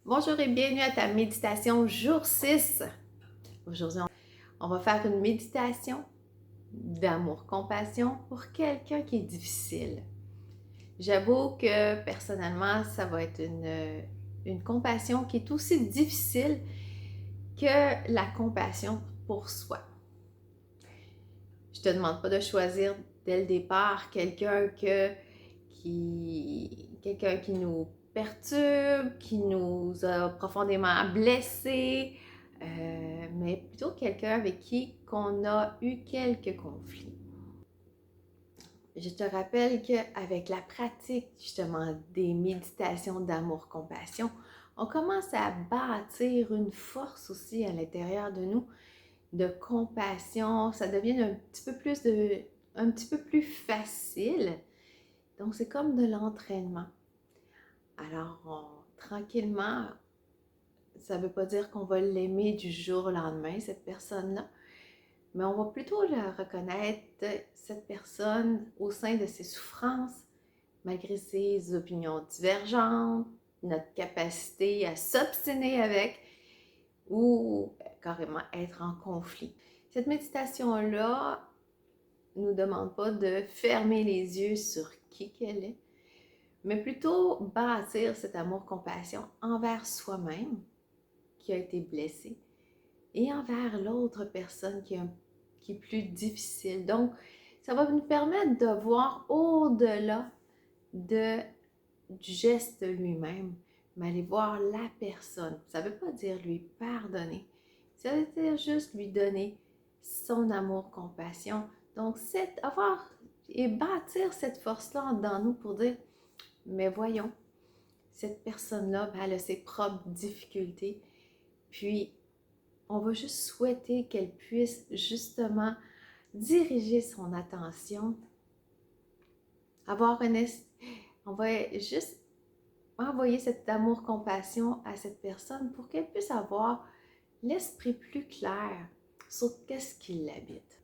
Bonjour et bienvenue à ta méditation jour 6. Aujourd'hui, on va faire une méditation d'amour-compassion pour quelqu'un qui est difficile. J'avoue que personnellement, ça va être une compassion qui est aussi difficile que la compassion pour soi. Je te demande pas de choisir dès le départ quelqu'un qui nous perturbe, qui nous a profondément blessés, mais plutôt quelqu'un avec qui on a eu quelques conflits. Je te rappelle qu'avec la pratique justement des méditations d'amour-compassion, on commence à bâtir une force aussi à l'intérieur de nous de compassion, ça devient un petit peu plus facile. Donc, c'est comme de l'entraînement. Alors, tranquillement, ça ne veut pas dire qu'on va l'aimer du jour au lendemain, cette personne-là, mais on va plutôt la reconnaître, cette personne, au sein de ses souffrances, malgré ses opinions divergentes, notre capacité à s'obstiner avec ou carrément être en conflit. Cette méditation-là ne nous demande pas de fermer les yeux sur qui qu'elle est, mais plutôt bâtir cet amour-compassion envers soi-même qui a été blessé et envers l'autre personne qui est plus difficile. Donc, ça va nous permettre de voir au-delà du geste lui-même, mais aller voir la personne. Ça ne veut pas dire lui pardonner, ça veut dire juste lui donner son amour-compassion. Donc, avoir et bâtir cette force-là dans nous pour dire, mais voyons, cette personne-là, elle a ses propres difficultés. Puis, on va juste souhaiter qu'elle puisse justement diriger son attention, on va juste envoyer cet amour-compassion à cette personne pour qu'elle puisse avoir l'esprit plus clair sur qu'est-ce qui l'habite.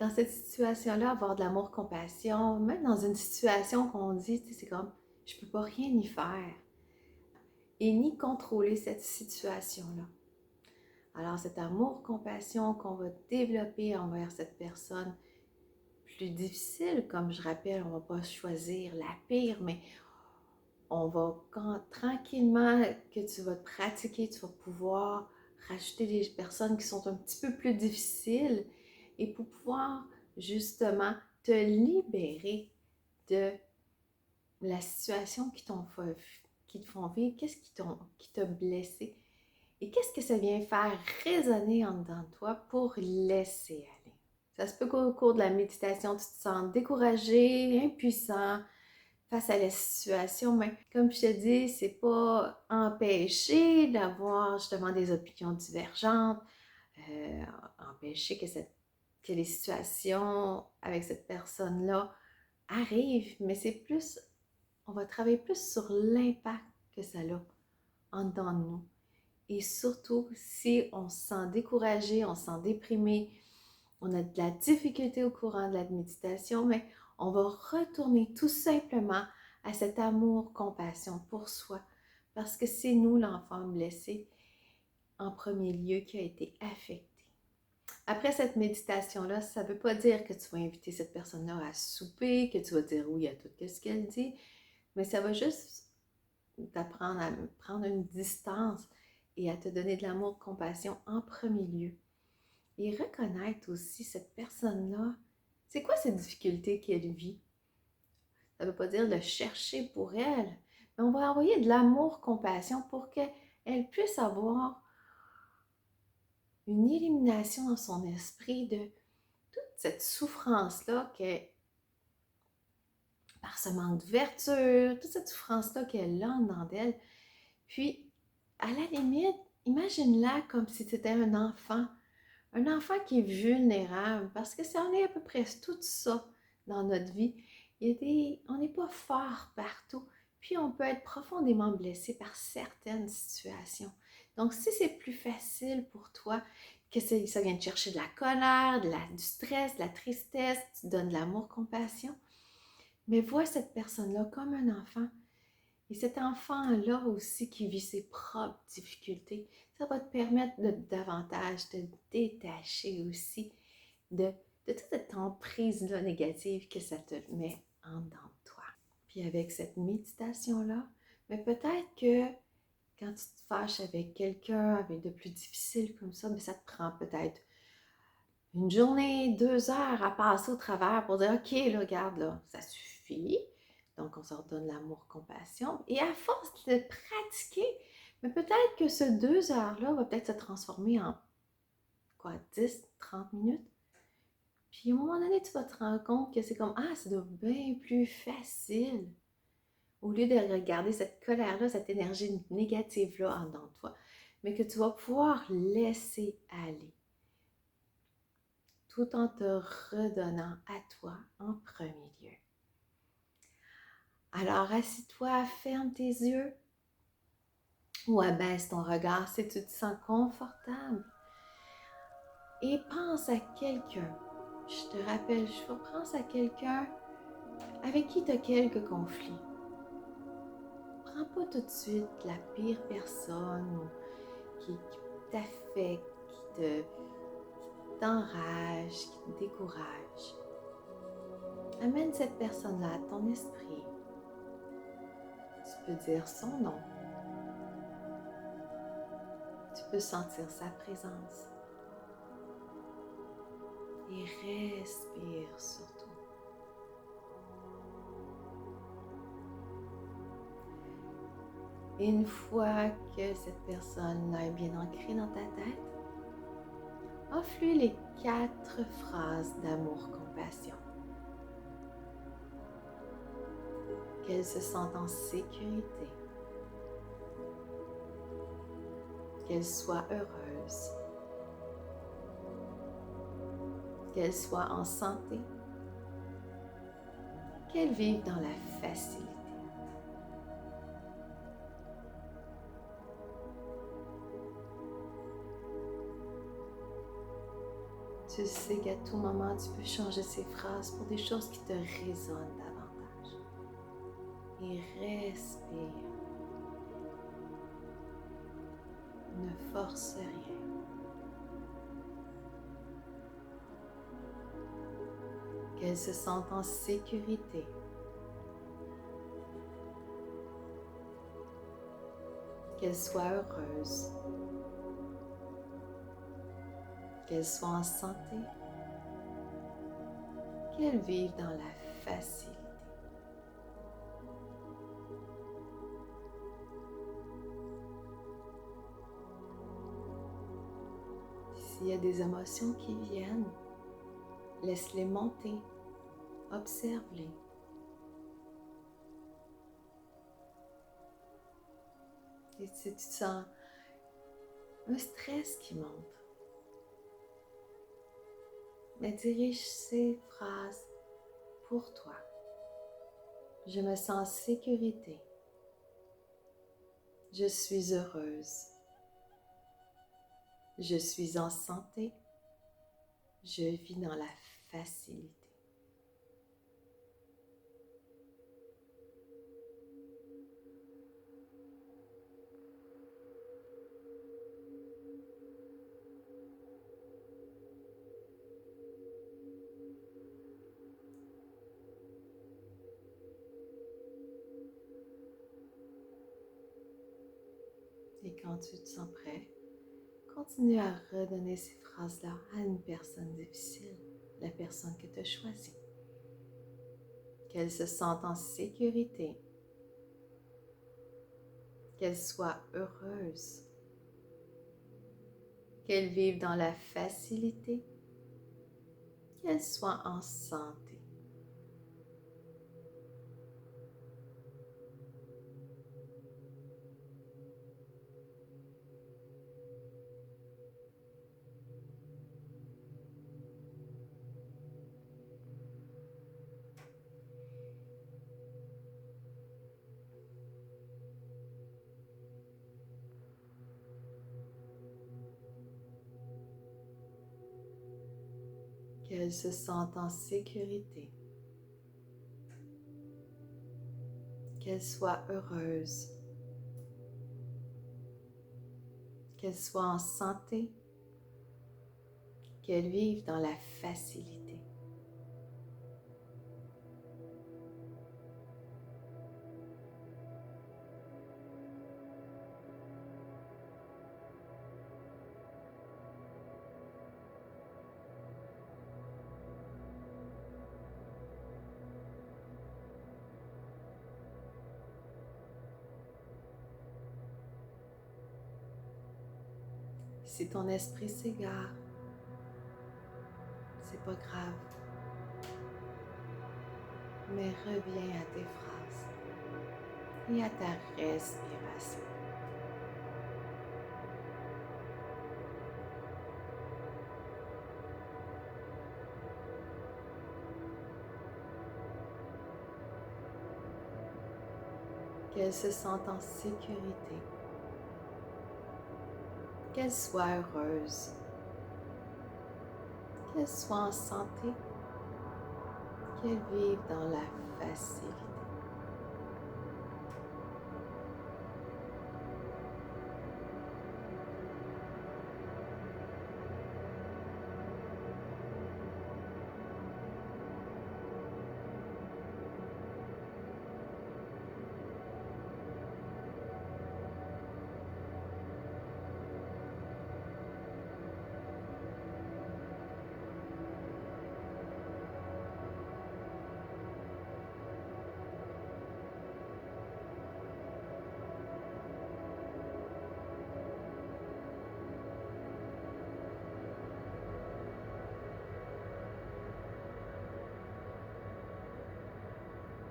Dans cette situation-là, avoir de l'amour-compassion, même dans une situation qu'on dit, c'est comme, je peux pas rien y faire et ni contrôler cette situation-là. Alors, cet amour-compassion qu'on va développer envers cette personne plus difficile, comme je rappelle, on ne va pas choisir la pire, mais on va tranquillement que tu vas te pratiquer, tu vas pouvoir rajouter des personnes qui sont un petit peu plus difficiles et pour pouvoir justement te libérer de la situation qui te font vivre, qu'est-ce qui t'a blessé et qu'est-ce que ça vient faire résonner en dedans de toi pour laisser aller. Ça se peut qu'au cours de la méditation, tu te sens découragé, impuissant face à la situation, mais comme je te dis, c'est pas empêcher d'avoir justement des opinions divergentes, empêcher que les situations avec cette personne-là arrivent, mais c'est plus, on va travailler plus sur l'impact que ça a en dedans de nous. Et surtout, si on se sent découragé, on se sent déprimé, on a de la difficulté au courant de la méditation, mais on va retourner tout simplement à cet amour-compassion pour soi, parce que c'est nous l'enfant blessé en premier lieu qui a été affecté. Après cette méditation-là, ça ne veut pas dire que tu vas inviter cette personne-là à souper, que tu vas dire oui à tout ce qu'elle dit, mais ça va juste t'apprendre à prendre une distance et à te donner de l'amour, compassion en premier lieu. Et reconnaître aussi cette personne-là, c'est quoi cette difficulté qu'elle vit? Ça ne veut pas dire de chercher pour elle, mais on va envoyer de l'amour, compassion pour qu'elle puisse avoir une élimination dans son esprit de toute cette souffrance-là par ce manque d'ouverture, toute cette souffrance-là qu'elle a dans elle. Puis, à la limite, imagine-la comme si c'était un enfant qui est vulnérable, parce que ça en est à peu près tout ça dans notre vie. On n'est pas fort partout, puis on peut être profondément blessé par certaines situations. Donc, si c'est plus facile pour toi, que ça vient te chercher de la colère, du stress, de la tristesse, tu donnes de l'amour, compassion, mais vois cette personne-là comme un enfant. Et cet enfant-là aussi qui vit ses propres difficultés, ça va te permettre de davantage te détacher aussi de, de toute cette emprise-là négative que ça te met en dedans de toi. Puis avec cette méditation-là, mais peut-être que quand tu te fâches avec quelqu'un, avec de plus difficile comme ça, mais ça te prend peut-être une journée, 2 heures à passer au travers pour dire, OK, là, regarde, là, ça suffit. Donc, on se redonne l'amour, compassion. Et à force de pratiquer, mais peut-être que ce 2 heures-là va peut-être se transformer en, 10, 30 minutes. Puis, à un moment donné, tu vas te rendre compte que c'est comme, ah, ça doit être bien plus facile. Au lieu de regarder cette colère-là, cette énergie négative-là en dedans de toi. Mais que tu vas pouvoir laisser aller, tout en te redonnant à toi en premier lieu. Alors, assis-toi, ferme tes yeux ou abaisse ton regard si tu te sens confortable. Et pense à quelqu'un. Je te rappelle, pense à quelqu'un avec qui tu as quelques conflits. Prends pas tout de suite la pire personne qui t'affecte, qui t'enrage, qui te décourage. Amène cette personne-là à ton esprit. Tu peux dire son nom. Tu peux sentir sa présence. Et respire surtout. Et une fois que cette personne-là est bien ancrée dans ta tête, offre-lui les 4 phrases d'amour-compassion. Qu'elle se sente en sécurité. Qu'elle soit heureuse. Qu'elle soit en santé. Qu'elle vive dans la facilité. Tu sais qu'à tout moment, tu peux changer ces phrases pour des choses qui te résonnent davantage. Et respire. Ne force rien. Qu'elle se sente en sécurité. Qu'elle soit heureuse. Qu'elle soit en santé. Qu'elle vive dans la facilité. S'il y a des émotions qui viennent, laisse-les monter. Observe-les. Et si tu sens un stress qui monte, mais dirige ces phrases pour toi. Je me sens en sécurité. Je suis heureuse. Je suis en santé. Je vis dans la facilité. Et quand tu te sens prêt, continue à redonner ces phrases-là à une personne difficile, la personne que tu as choisie. Qu'elle se sente en sécurité, qu'elle soit heureuse, qu'elle vive dans la facilité, qu'elle soit en santé. Qu'elle se sente en sécurité, qu'elle qu'elle soit heureuse, qu'elle soit en santé, qu'elle vive dans la facilité. Si ton esprit s'égare, c'est pas grave, mais reviens à tes phrases et à ta respiration. Qu'elle se sente en sécurité, qu'elle soit heureuse, qu'elle soit en santé, qu'elle vive dans la facilité.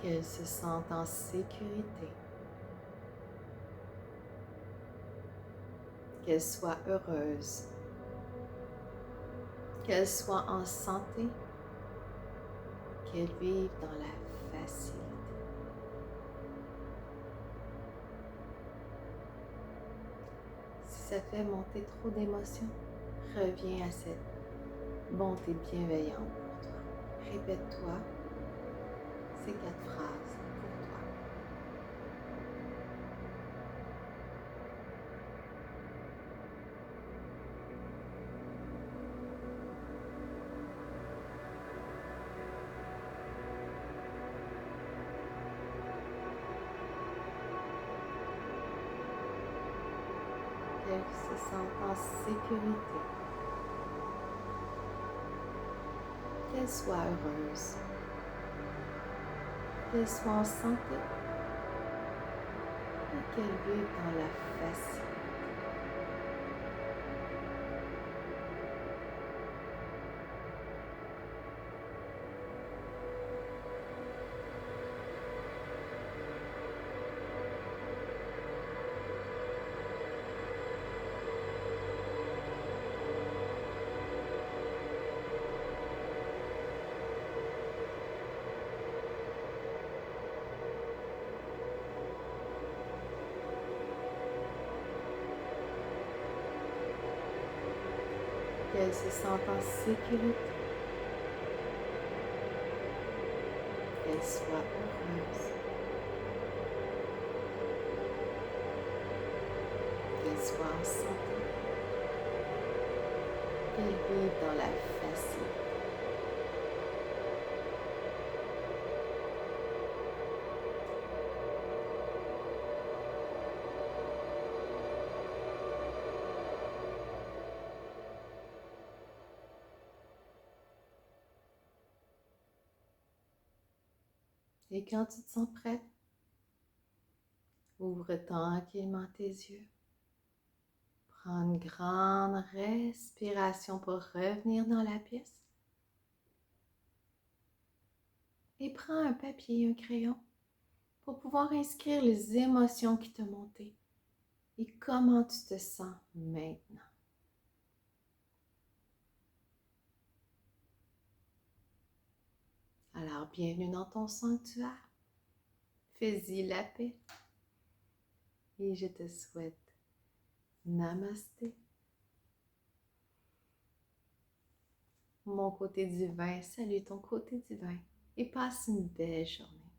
Qu'elle se sente en sécurité, qu'elle soit heureuse, qu'elle soit en santé, qu'elle vive dans la facilité. Si ça fait monter trop d'émotions, reviens à cette bonté bienveillante pour toi. Répète-toi ces 4 phrases pour toi. Qu'elle se sente en sécurité, qu'elle soit heureuse, qu'elle soit en santé et qu'elle vive dans la facilité. Qu'elle se sente en sécurité, qu'elle soit heureuse, qu'elle soit en santé, qu'elle vive dans la facilité. Et quand tu te sens prête, ouvre tranquillement tes yeux. Prends une grande respiration pour revenir dans la pièce. Et prends un papier et un crayon pour pouvoir inscrire les émotions qui te montaient et comment tu te sens maintenant. Alors, bienvenue dans ton sanctuaire. Fais-y la paix. Et je te souhaite Namasté. Mon côté divin, salue ton côté divin et passe une belle journée.